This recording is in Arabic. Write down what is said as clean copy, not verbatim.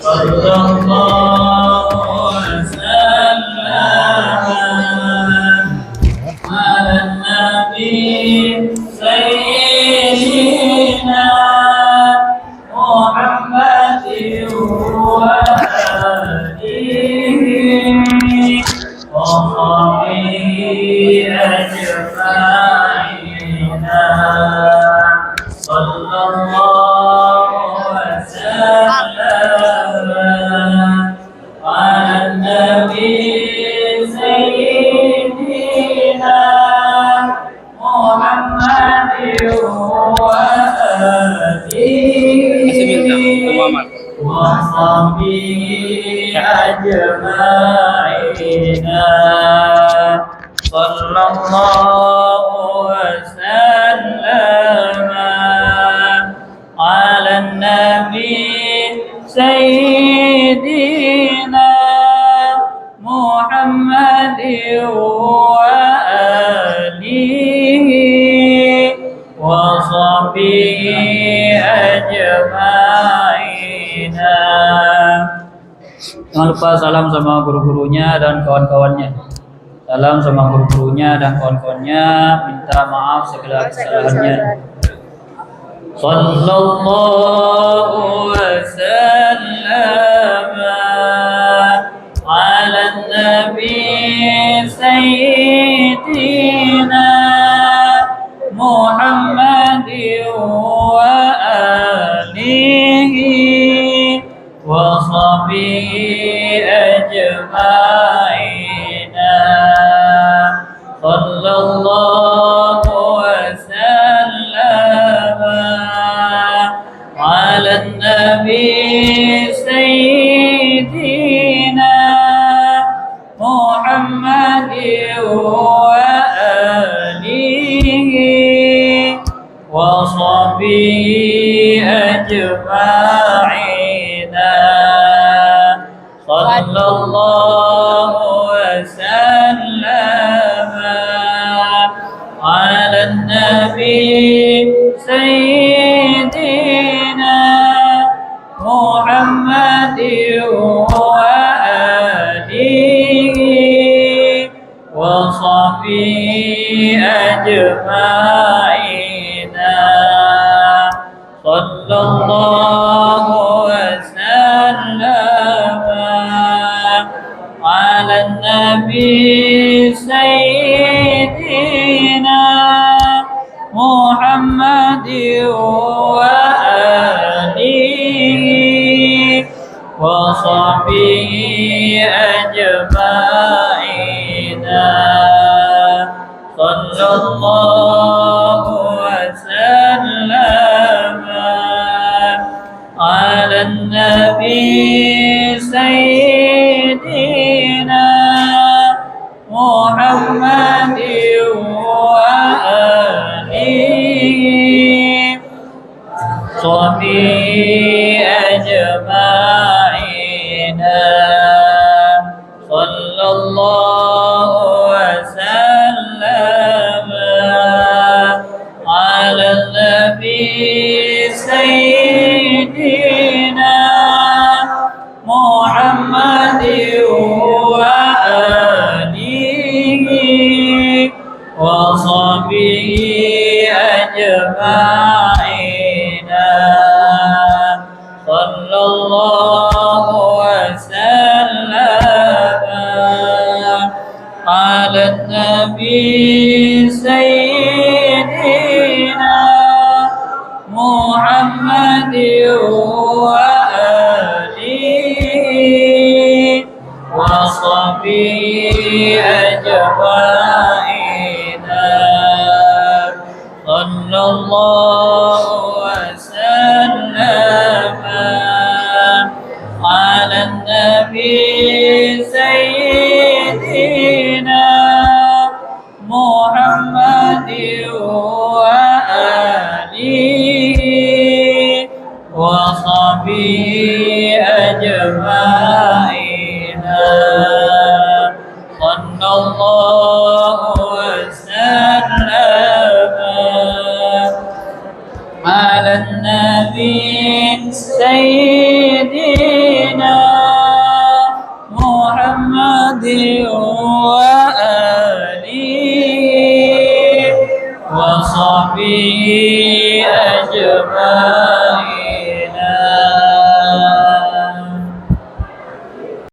صلى الله وسلم على النبي سيدنا محمد وآله وصحبه أجمعين صلى الله وسلم على النبي سيدنا محمد وآله وصحبه أجمعين صلى الله وسلم على النبي سيدنا محمد وآله وصحبه أجمعين. Jangan lupa salam sama guru-gurunya dan kawan-kawannya. Salam sama guru-gurunya dan kawan-kawannya. Minta maaf segala kesalahannya. Sallallahu wasallam ala nabi sayyidina Muhammad wa alihi wa sahbihi ajma'in. Sallallahu wasallam على النبي سيدنا محمد وآله وصحبه أجمعين صلى الله وسلم على النبي سيدنا محمد وآله وصحبه أجمعين صلى الله وسلم على النبي سيدنا محمد وآله وصحبه أجمعين صلى الله وسلم على النبي سيدنا محمد وآله وصحبه أجمعين صلى الله وسلم على النبي سيدنا محمد وآله وصحبه أجمعين صلى الله وسلم على النبي سيدنا محمد وآله وصحبه أجمعين صلى الله وسلم على النبي سيدنا محمد وآله وصحبه أجمعين صلى الله وسلم على النبي سيدنا محمد وآله وصحبه أجمعين.